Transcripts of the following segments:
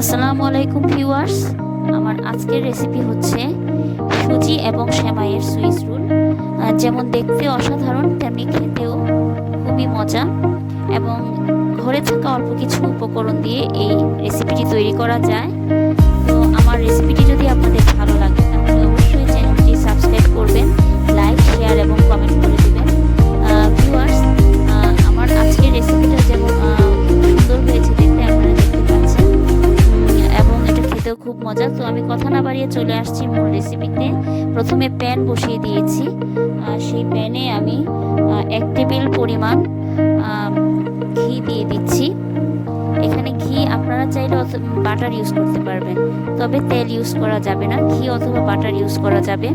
আসসালামু আলাইকুম ভিউয়ার্স, আমার আজকের রেসিপি হচ্ছে সুজি এবং সেমাইয়ের সুইস রোল। যেমন দেখতে অসাধারণ তেমনি খেতেও খুবই মজা এবং ঘরে থাকা অল্প কিছু উপকরণ দিয়ে এই রেসিপিটি তৈরি করা যায়। তো আমার রেসিপিটি যদি আপনাদের ভালো লাগে তাহলে অবশ্যই চ্যানেলটি সাবস্ক্রাইব করবেন, লাইক, শেয়ার এবং কমেন্ট করে দেবেন। ভিউয়ার্স, আমার আজকের রেসিপিটা যেমন সুন্দর হয়েছে দেখতে, আপনারা দেখতে পাচ্ছেন, এবং এটা খেতেও খুব মজা। তো আমি কথা না বাড়িয়ে চলে আসছি মূল রেসিপিতে। প্রথমে প্যান বসিয়ে দিয়েছি, সেই প্যানে আমি 1 টেবিল পরিমাণ ঘি দিয়ে দিচ্ছি। এখানে ঘি আপনারা চাইলে বাটার ইউজ করতে পারবেন, তবে তেল ইউজ করা যাবে না, ঘি অথবা বাটার ইউজ করা যাবে।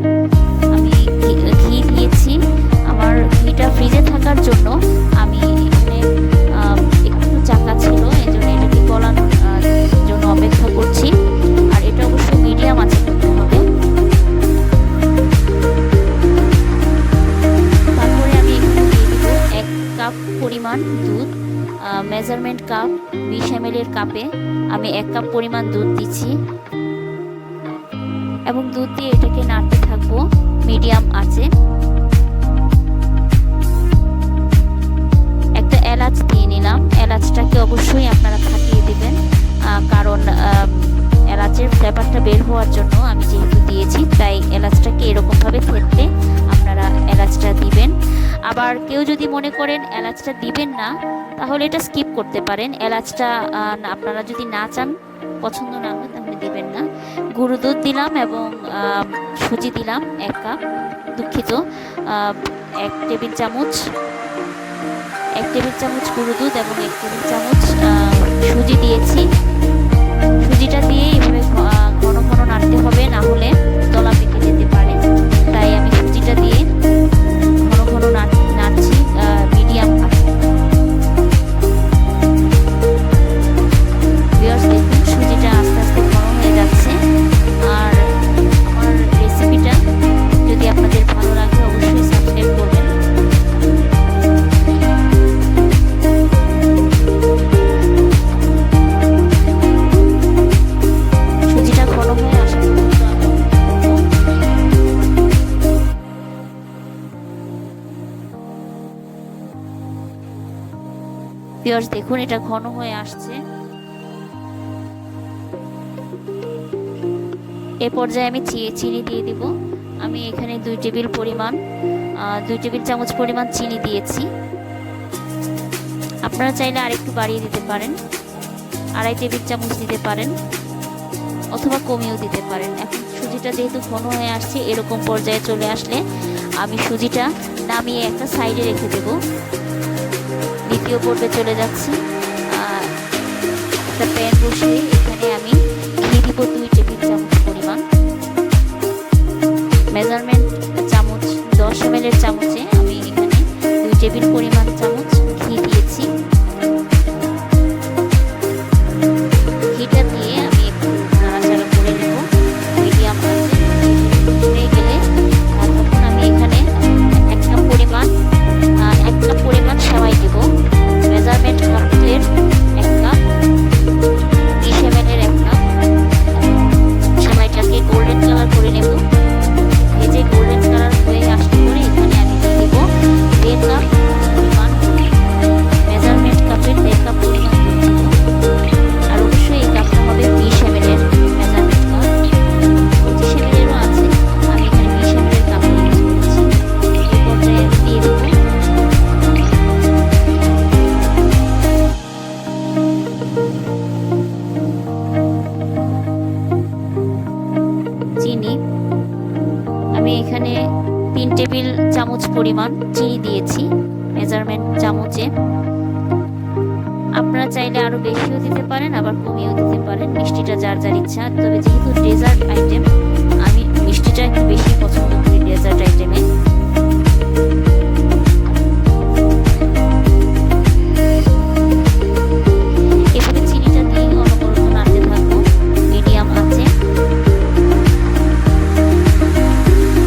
আমি ঘি দিয়েছি। আমার ঘিটা ফ্রিজে থাকার জন্য আমি এখানে একটু চাকা ছিল, এই জন্য এটাকে গলানোর জন্য অপেক্ষা করছি। আর এটা অবশ্যই মিডিয়াম আঁচে করতে হবে। তারপরে আমি এখানে দিয়ে দিব 1 কাপ পরিমাণ দুধ। মেজারমেন্ট কাপ 20 ml এর কাপে আমি 1 কাপ পরিমাণ দুধ দিচ্ছি এবং দুধ দিয়ে এটাকে নাড়তে থাকবো মিডিয়াম আঁচে। একটা এলাচ দিয়ে নিলাম। এলাচটাকে অবশ্যই আপনারা ফাটিয়ে দিবেন, কারণ এলাচের ফ্লেভারটা বের হওয়ার জন্য আমি যেহেতু দিয়েছি, তাই এলাচটাকে এরকমভাবে থেতলে আপনারা এলাচটা দিবেন। আবার কেউ যদি মনে করেন এলাচটা দিবেন না, তাহলে এটা স্কিপ করতে পারেন। এলাচটা আপনারা যদি না চান, পছন্দ না হয়, তাহলে দিবেন না। গুঁড়ো দুধ দিলাম এবং সুজি দিলাম 1 কাপ, দুঃখিত 1 টেবিল চামচ গুঁড়ো দুধ এবং 1 টেবিল চামচ সুজি দিয়েছি। সুজিটা দিয়ে এভাবে ঘন ঘন নাড়তে হবে, না হলে দলা পেকে যেতে পারে। তাই আমি সুজিটা দিয়ে ঘন ঘন নাড়ছি মিডিয়াম আছে। ভিউয়ার্স, দেখুন সুজিটা আস্তে আস্তে ঘন হয়ে যাচ্ছে। আর আমার রেসিপিটা যদি আপনাদের ভালো লাগে অবশ্যই সাবস্ক্রাইব করবেন। সুজিটা ঘন হয়ে আসা পর্যন্ত আমি ভিউয়ার্স, দেখুন এটা ঘন হয়ে আসছে। এ পর্যায়ে আমি চিনি দিয়ে দিব। আমি এখানে 2 টেবিল চামচ পরিমাণ চিনি দিয়েছি। আপনারা চাইলে আরেকটু বাড়িয়ে দিতে পারেন, 2.5 টেবিল চামচ দিতে পারেন অথবা কমিয়েও দিতে পারেন। এখন সুজিটা যেহেতু ঘন হয়ে আসছে, এরকম পর্যায়ে চলে আসলে আমি সুজিটা নামিয়ে একটা সাইডে রেখে দেব। দ্বিতীয় পর্বে চলে যাচ্ছি। একটা প্যান বসিয়ে এখানে আমি ঘি দিব 2 টেবিল চামচ পরিমাণ। মেজারমেন্ট চামচ 10 ml এর চামচে আমি এখানে 2 টেবিল পরিমাণ চামচ ঘি দিয়েছি। ঘিটা দিয়ে আমি একটু নাড়াচাড়া করে নেব মিডিয়াম আঁচে। হয়ে গেলে তখন আমি এখানে 1 কাপ পরিমাণ সেমাই দেব। মেজারমেন্ট কাপের 1 কাপ, 20 ml এর 1 কাপ। সেমাইটাকে গোল্ডেন কালার করে নেব। ভেজে গোল্ডেন কালার হয়ে আসলে পরে এখানে আমি দিয়ে দেব 1.5 কাপ পরিমাণ, মেজারমেন্ট কাপের 1.5 কাপ পরিমাণ দুধ দেব। আর অবশ্যই এই কাপটা হবে 20 ml এর মেজারমেন্ট কাপ। 25 ml এরও আছে, আমি এখানে 20 ml এর কাপ ইউজ করেছি। এই পর্যায়ে আমি দিয়ে দেব চিনি। আমি এখানে 3 টেবিল চামচ পরিমাণ চিনি দিয়েছি মেজারমেন্ট চামচে। আপনারা চাইলে আরো বেশিও দিতে পারেন, আবার কমিয়েও দিতে পারেন, মিষ্টিটা যার যার ইচ্ছা। তবে যেহেতু ডেজার্ট আইটেম, আমি মিষ্টিটা একটু বেশি পছন্দ করি ডেজার্ট আইটেমে। এভাবে চিনিটা দিয়ে অনবরত নাড়তে থাকবো মিডিয়াম আঁচে।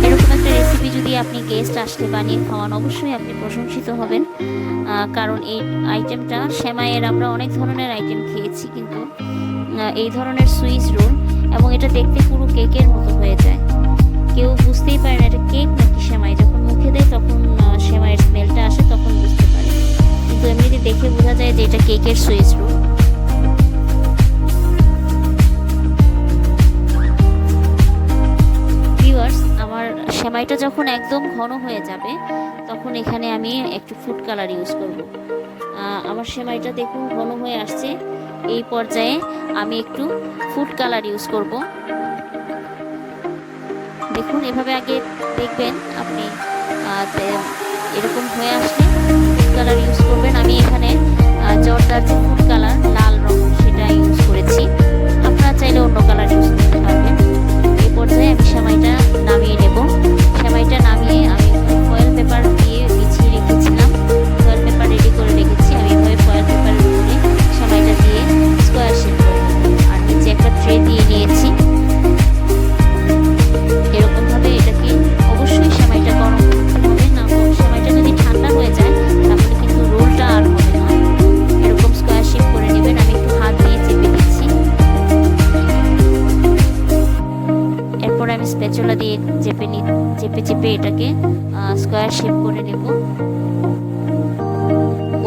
এরকম একটা রেসিপি যদি আপনি গেস্ট আসলে বানিয়ে খাওয়ান, অবশ্যই আপনি প্রশংসা উপভূষিত হবেন, কারণ এই আইটেমটা সেমাইয়ের আমরা অনেক ধরনের আইটেম খেয়েছি, কিন্তু এই ধরনের সুইস রোল, এবং এটা দেখতে পুরো কেকের মতো হয়ে যায়, কেউ বুঝতেই পারে না এটা কেক নাকি সেমাই। যখন মুখে দেয় তখন সেমাইয়ের স্মেলটা আসে, তখন বুঝতে পারে, কিন্তু এমনিতে দেখে বোঝা যায় যে এটা কেকের সুইস রোল। ভিউয়ার্স, আমার সেমাইটা যখন একদম ঘন হয়ে যাবে তখন এখানে আমি একটু ফুড কালার ইউজ করব। আমার সেমাইটা দেখুন ঘন হয়ে আসছে, এই পর্যায়ে আমি একটু ফুড কালার ইউজ করব। দেখুন এভাবে আগে দেখবেন আপনি, এরকম হয়ে আসলে ফুড কালার ইউজ করবেন। আমি এখানে জর্দার যে ফুড কালার লাল রং সেটা ইউজ করেছি, আপনারা চাইলে অন্য কালার ইউজ করতে পারবেন। এই পর্যায়ে আমি সেমাইটা নামিয়ে নেব। সেমাইটা নামিয়ে আমি ফয়েল পেপার দিয়ে বিছিয়ে রেখেছিলাম, ফয়েল পেপার রেডি করে রেখেছি। আমি এভাবে ফয়েল পেপারের উপরে সেমাইটা দিয়ে স্কোয়ার শেপ করে নেব, আর নিচে একটা ট্রে দিয়ে নিয়েছি। এরকমভাবে এটাকে অবশ্যই সেমাইটা গরম করতে হবে, না সেমাইটা যদি ঠান্ডা হয়ে যায় তাহলে কিন্তু রোলটা আর হবে না। এরকম স্কোয়ার শেপ করে নেবেন। আমি একটু হাত দিয়ে চেপে দিচ্ছি, এরপর আমি স্প্যাচুলা দিয়ে চেপে চেপে এটাকে স্কোয়ার শেপ করে নেব।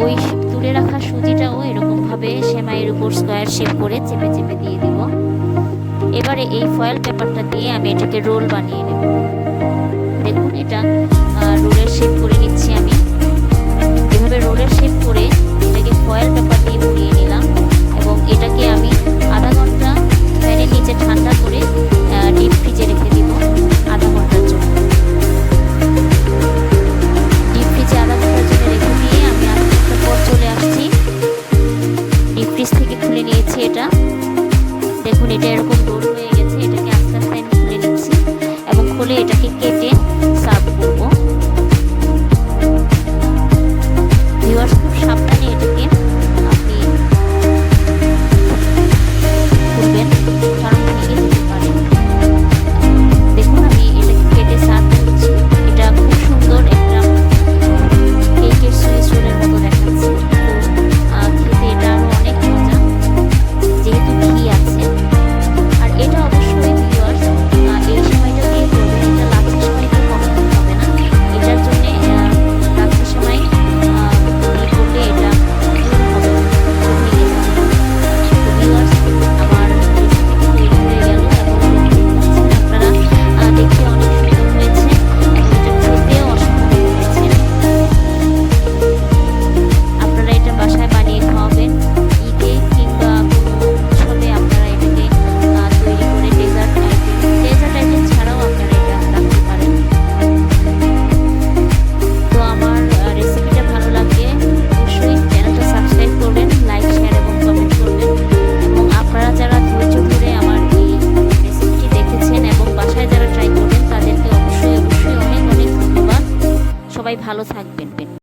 ওই তুলে রাখা সুজিটাও এরকমভাবে সেমাইয়ের উপর স্কোয়ার শেপ করে চেপে চেপে দিয়ে দিব। এবারে এই ফয়েল পেপারটা দিয়ে আমি এটাকে রোল বানিয়ে নেব। দেখুন এটা রোলের শেপ করে নিচ্ছি আমি।